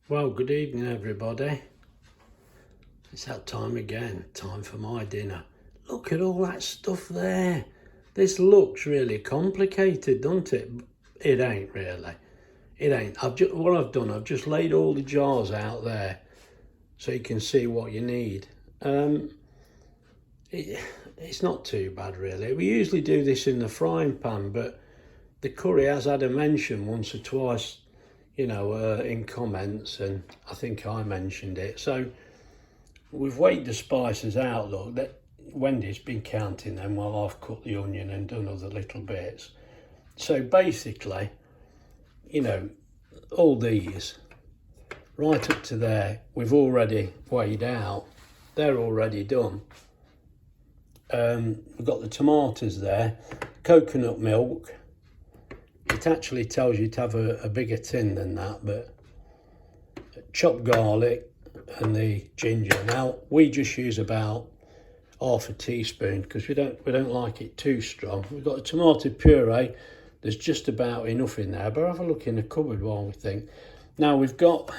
Well, good evening everybody. It's that time again, time for my dinner. Look at all that stuff there. This looks really complicated, doesn't it? It ain't really. It ain't. What I've done, I've just laid all the jars out there so you can see what you need. It's not too bad really. We usually do this in the frying pan, but the curry has had a mention once or twice, in comments, and I think I mentioned it. So we've weighed the spices out. Look, that Wendy's been counting them while I've cut the onion and done other little bits. So basically, all these, right up to there, we've already weighed out. They're already done. We've got the tomatoes there, coconut milk. It actually tells you to have a bigger tin than that, but chopped garlic and the ginger. Now we just use about half a teaspoon because we don't like it too strong. We've got a tomato puree. There's just about enough in there, but have a look in the cupboard while we think. Now we've got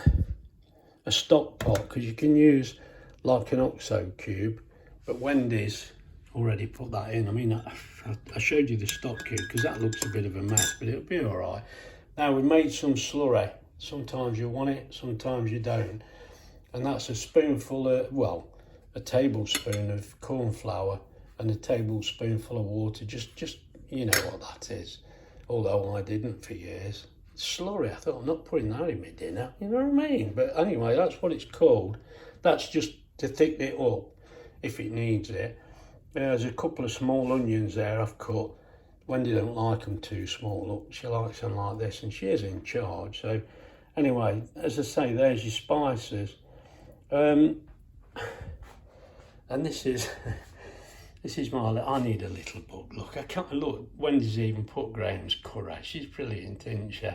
a stock pot because you can use like an OXO cube, but Wendy's already put that in. I mean, I showed you the stock cube because that looks a bit of a mess, but it'll be all right. Now we've made some slurry. Sometimes you want it, sometimes you don't. And that's a spoonful of, well, a tablespoon of corn flour and a tablespoonful of water. Just you know what that is. Although I didn't for years. Slurry, I thought, I'm not putting that in my dinner. You know what I mean? But anyway, that's what it's called. That's just to thicken it up if it needs it. There's a couple of small onions there I've cut. Wendy don't like them too small. Look, she likes them like this, and she is in charge. So anyway, as I say, there's your spices. And this is my. I need a little book. Look, I can't look. Wendy's even put Graham's curry. She's brilliant, isn't she?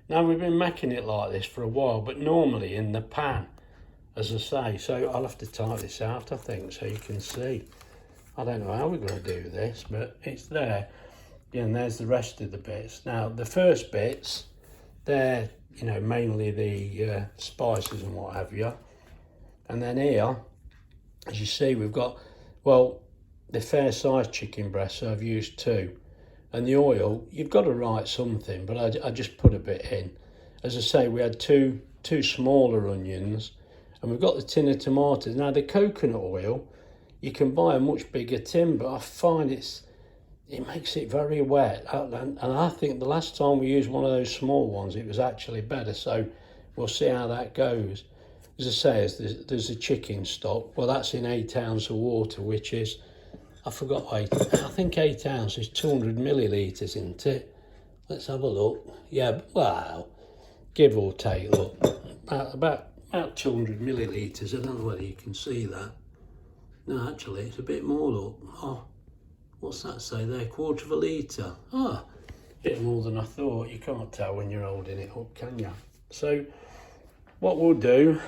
Now we've been making it like this for a while, but normally in the pan, as I say. So I'll have to type this out, I think, so you can see. I don't know how we're going to do this, but it's there. Yeah, and there's the rest of the bits. Now, the first bits, they're, mainly the spices and what have you. And then here, as you see, we've got, well, the fair-sized chicken breast, so I've used 2. And the oil, you've got to write something, but I just put a bit in. As I say, we had two smaller onions, and we've got the tin of tomatoes. Now, the coconut oil, you can buy a much bigger tin, but I find it makes it very wet. And I think the last time we used one of those small ones, it was actually better. So we'll see how that goes. As I say, there's a chicken stock. Well, that's in 8 ounces of water, which is, I forgot, I think 8 ounces, 200 millilitres, isn't it? Let's have a look. Yeah, well, give or take, look, about 200 millilitres. I don't know whether you can see that. No, actually, it's a bit more, look. Oh, what's that say there? 1/4 of a litre. Ah, a bit more than I thought. You can't tell when you're holding it up, can you? So, what we'll do,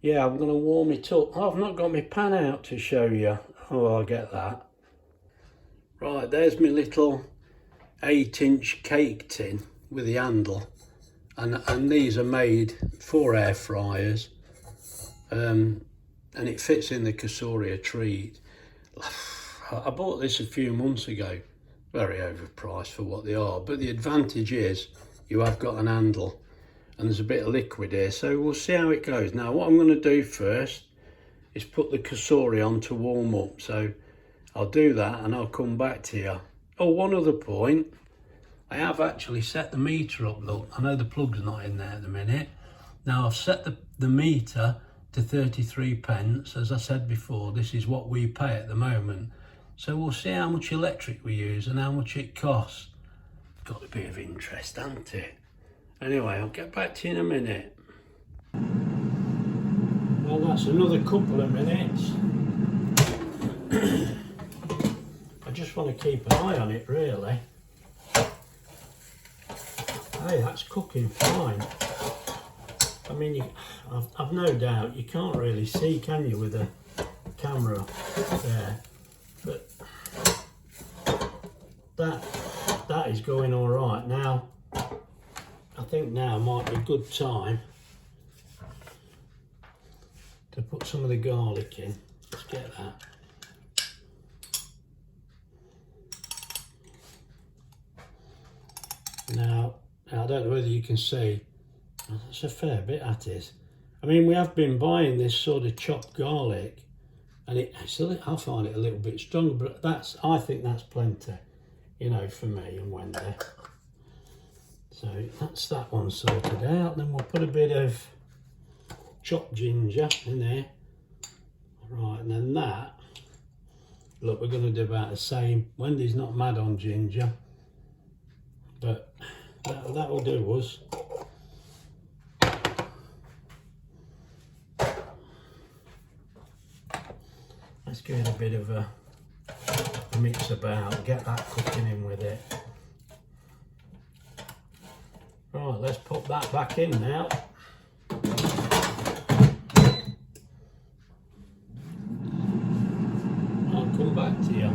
yeah, I'm going to warm it up. Oh, I've not got my pan out to show you. Oh, I'll get that. Right, there's my little 8-inch cake tin with the handle. And these are made for air fryers. And it fits in the Kasuria treat. I bought this a few months ago. Very overpriced for what they are. But the advantage is you have got an handle and there's a bit of liquid here. So we'll see how it goes. Now what I'm going to do first is put the Kasuria on to warm up. So I'll do that and I'll come back to you. Oh, one other point. I have actually set the meter up. Look, I know the plug's not in there at the minute. Now I've set the meter to 33 pence. As I said before, this is what we pay at the moment. So we'll see how much electric we use and how much it costs. Got a bit of interest, hasn't it? Anyway, I'll get back to you in a minute. Well, that's another couple of minutes. I just want to keep an eye on it, really. Hey, that's cooking fine. I mean, I've no doubt you can't really see, can you, with a camera there? But that is going all right. Now, I think now might be a good time to put some of the garlic in. Let's get that. Now, I don't know whether you can see, that's a fair bit, that is. I mean, we have been buying this sort of chopped garlic, and I find it a little bit stronger, but I think that's plenty, you know, for me and Wendy. So that's that one sorted out. Then we'll put a bit of chopped ginger in there. Right, and then that, look, we're going to do about the same. Wendy's not mad on ginger, but that will do us. Let's give it a bit of a mix about, get that cooking in with it. Right, let's put that back in now. I'll come back to you.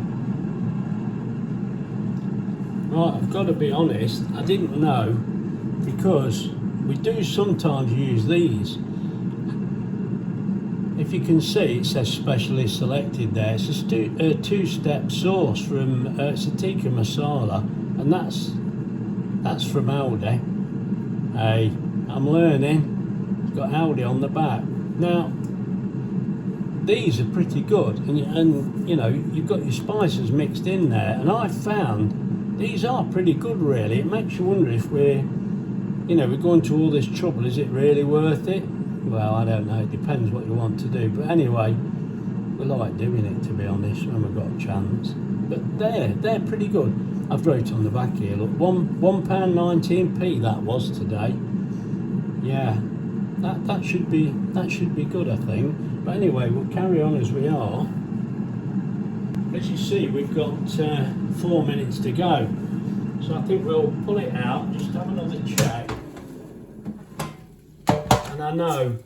Right, I've got to be honest, I didn't know, because we do sometimes use these. If you can see, it says specially selected there. It's a two-step sauce from it's a tikka masala, and that's from Aldi. Hey, I'm learning. It's got Aldi on the back. Now, these are pretty good, and you know, you've got your spices mixed in there, and I found these are pretty good, really. It makes you wonder if we're going to all this trouble, is it really worth it? Well, I don't know, it depends what you want to do, but anyway, we like doing it, to be honest, when we've got a chance. But they're pretty good. I've wrote on the back here, look, £1.19p that was today. Yeah, that should be good, I think. But anyway, we'll carry on as we are. As you see, we've got 4 minutes to go, so I think we'll pull it out, just have another check. And I know,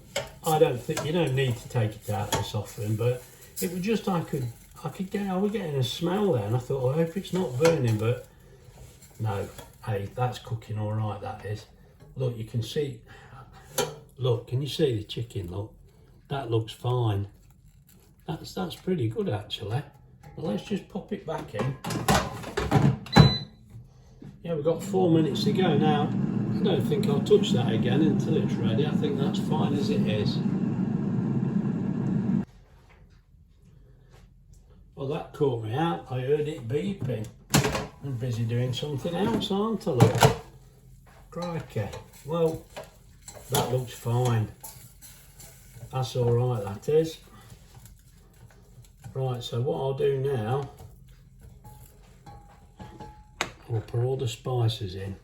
I don't think, you don't need to take it out this often, but it was just, I was getting a smell there, and I thought, I hope it's not burning, but no, hey, that's cooking all right, that is. Look, you can see, look, can you see the chicken, look? That looks fine. That's pretty good, actually. Well, let's just pop it back in. Yeah, we've got 4 minutes to go now. I don't think I'll touch that again until it's ready. I think that's fine as it is. Well, that caught me out. I heard it beeping. I'm busy doing something else, aren't I, look? Crikey. Well, that looks fine. That's all right, that is. Right, so what I'll do now, I'll put all the spices in.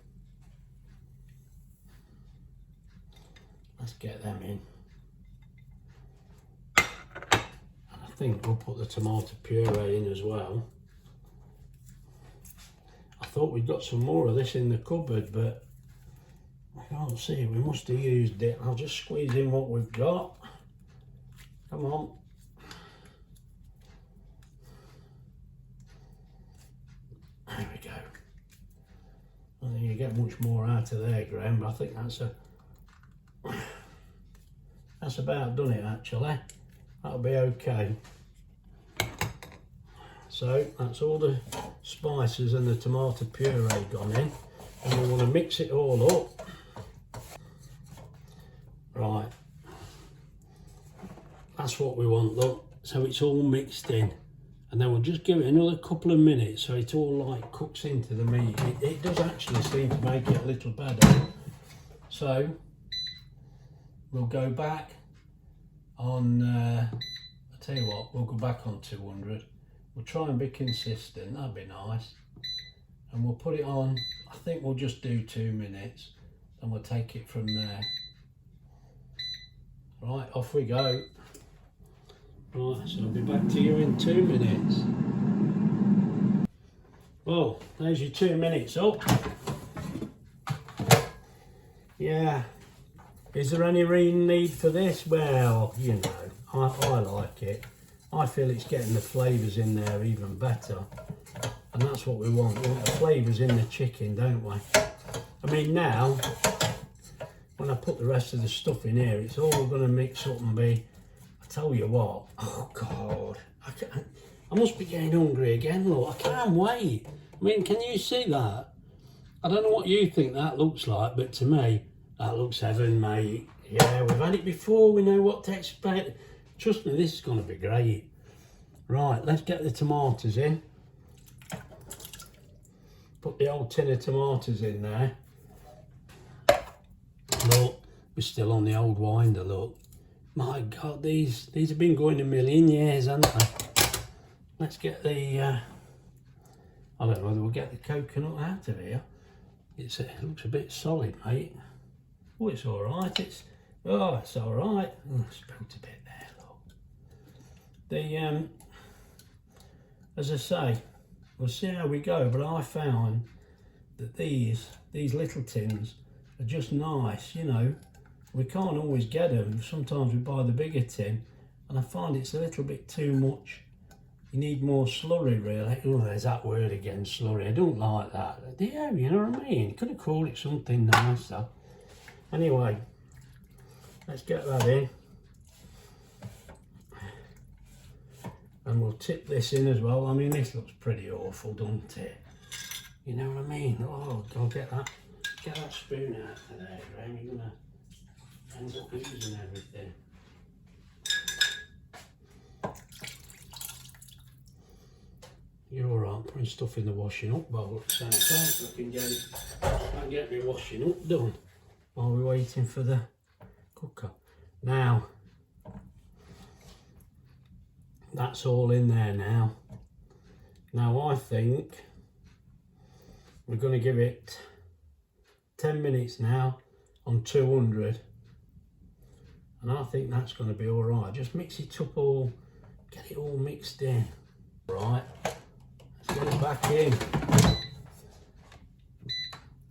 Let's get them in. And I think we'll put the tomato puree in as well. I thought we'd got some more of this in the cupboard, but I can't see it. We must have used it. I'll just squeeze in what we've got. Come on. There we go. I don't think you get much more out of there, Graham, but I think that's about done it, actually. That'll be okay. So that's all the spices and the tomato puree gone in, and we want to mix it all up. Right, that's what we want, look, so it's all mixed in, and then we'll just give it another couple of minutes so it all like cooks into the meat. It does actually seem to make it a little better. So we'll go back on, I'll tell you what, we'll go back on 200. We'll try and be consistent, that'd be nice. And we'll put it on, I think we'll just do 2 minutes, and we'll take it from there. Right, off we go. Right, so I'll be back to you in 2 minutes. Well, there's your 2 minutes up. Yeah. Is there any real need for this? Well, you know, I like it. I feel it's getting the flavours in there even better. And that's what we want. We want the flavours in the chicken, don't we? I mean, now, when I put the rest of the stuff in here, it's all going to mix up and be, I tell you what, oh God, I must be getting hungry again, look, I can't wait. I mean, can you see that? I don't know what you think that looks like, but to me, that looks heaven, mate. Yeah, we've had it before, we know what to expect. Trust me, this is going to be great. Right, let's get the tomatoes in. Put the old tin of tomatoes in there. Look, we're still on the old winder, look. My God, these have been going a million years, haven't they? Let's get the, I don't know whether we'll get the coconut out of here. It looks a bit solid, mate. Oh, it's all right. It's all right. Oh, I spilled a bit there, look. As I say, we'll see how we go, but I found that these little tins are just nice, you know. We can't always get them. Sometimes we buy the bigger tin, and I find it's a little bit too much. You need more slurry, really. Oh, there's that word again, slurry. I don't like that. Yeah, you know what I mean? You could have called it something nicer. Anyway, let's get that in. And we'll tip this in as well. I mean, this looks pretty awful, doesn't it? You know what I mean? Oh, God, get that spoon out of there, Graham. You're going to end up losing everything. You're all right, putting stuff in the washing up bowl at the same time, so I can get my washing up done while we're waiting for the cooker. Now, that's all in there now. Now I think we're going to give it 10 minutes now on 200, and I think that's going to be all right. Just mix it up all, get it all mixed in. Right. Get it back in.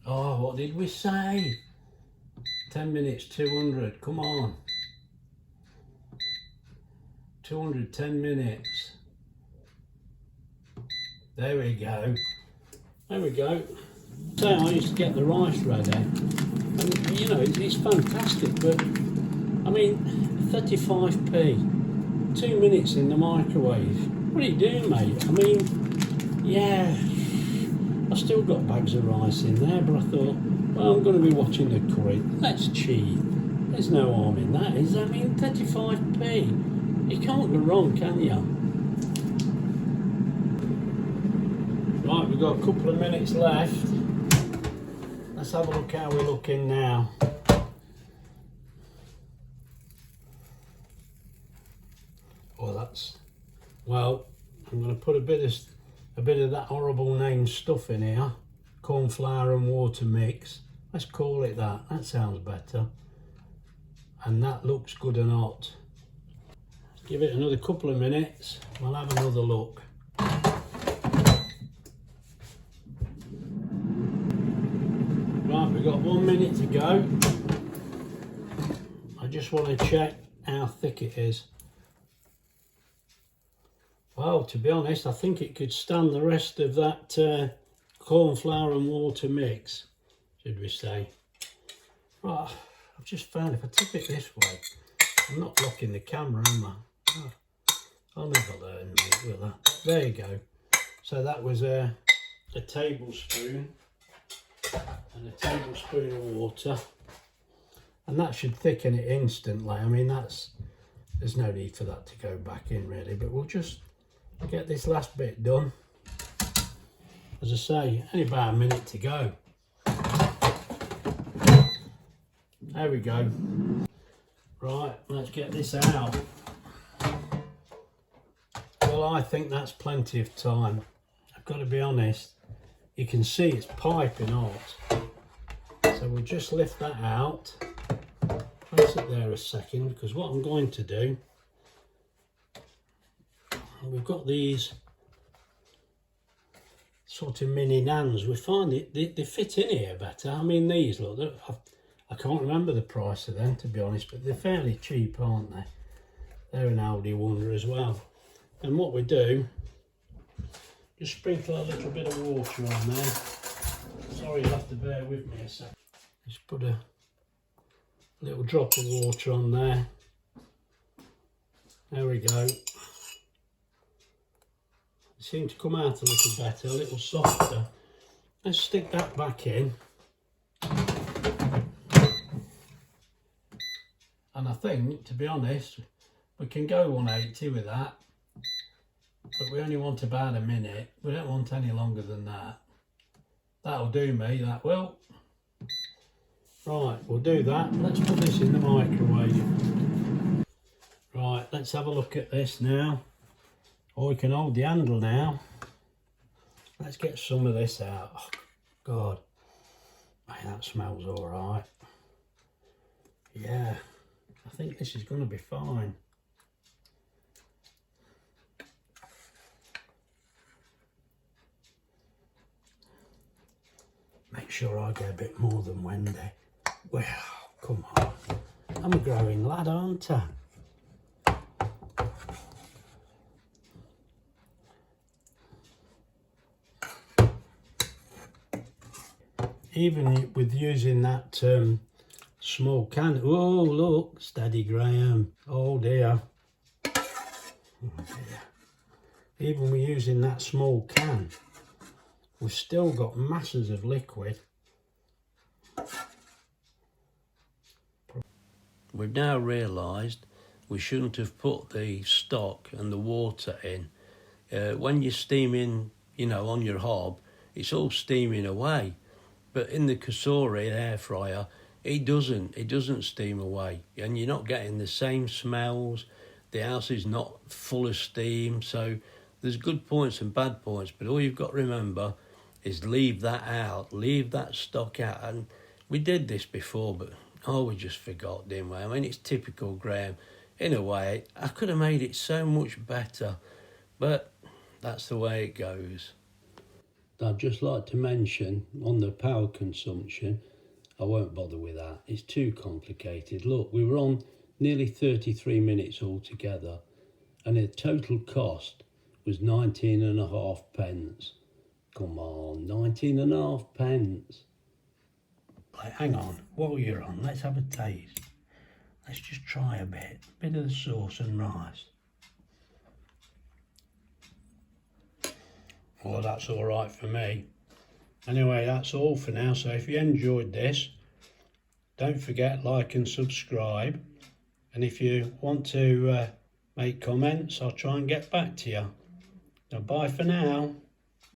Oh, what did we say? 10 minutes, 200, come on. 200, 10 minutes. There we go. There we go. So I used to get the rice ready. And, you know, it's fantastic, but, I mean, 35p, 2 minutes in the microwave. What are you doing, mate? I mean, yeah, I've still got bags of rice in there, but I thought, well, I'm going to be watching the curry. Let's cheat. There's no harm in that, is there? I mean, 35p. You can't go wrong, can you? Right, we've got a couple of minutes left. Let's have a look how we're looking now. Oh, well, I'm going to put a bit of that horrible name stuff in here, corn flour and water mix. Let's call it that. That sounds better. And that looks good and hot. Give it another couple of minutes. We'll have another look. Right, we've got 1 minute to go. I just want to check how thick it is. Well, to be honest, I think it could stand the rest of that corn flour and water mix, should we say. Right, I've just found if I tip it this way, I'm not blocking the camera, am I? Oh, I'll never learn, mate, will I? There you go. So that was a tablespoon and a tablespoon of water. And that should thicken it instantly. I mean, there's no need for that to go back in really, but we'll just get this last bit done. As I say, only about a minute to go. There we go. Right, let's get this out. Well, I think that's plenty of time. I've got to be honest. You can see it's piping hot. So we'll just lift that out. Place it there a second, because what I'm going to do, we've got these sort of mini naans. We find they fit in here better. I mean, these, look, I can't remember the price of them, to be honest, but they're fairly cheap, aren't they? They're an Aldi wonder as well. And what we do, just sprinkle a little bit of water on there. Sorry, you'll have to bear with me a second. Just put a little drop of water on there. There we go. It seemed to come out a little better, a little softer. Let's stick that back in. And I think, to be honest, we can go 180 with that. But we only want about a minute. We don't want any longer than that. That'll do me, that will. Right, we'll do that. Let's put this in the microwave. Right, let's have a look at this now. Or we can hold the handle now. Let's get some of this out. Oh, God. Man, that smells all right. Yeah, I think this is going to be fine. Make sure I get a bit more than Wendy. Well, come on. I'm a growing lad, aren't I? Even with using that small can. Oh, look, steady, Graham. Oh dear. Oh dear. Even with using that small can, we've still got masses of liquid. We've now realised we shouldn't have put the stock and the water in. When you're steaming, you know, on your hob, it's all steaming away. But in the Cosori air fryer, it doesn't steam away, and you're not getting the same smells. The house is not full of steam, so there's good points and bad points, but all you've got to remember is leave that out, leave that stock out. And we did this before, but we just forgot, didn't we? I mean, it's typical Graham. In a way, I could have made it so much better, but that's the way it goes. I'd just like to mention on the power consumption, I won't bother with that. It's too complicated. Look, we were on nearly 33 minutes altogether, and the total cost was 19.5 pence. Come on, 19.5 pence. Right, hang on, while you're on, let's have a taste. Let's just try a bit of the sauce and rice. Well, that's all right for me. Anyway, that's all for now. So if you enjoyed this, don't forget, like and subscribe. And if you want to make comments, I'll try and get back to you. Now, bye for now.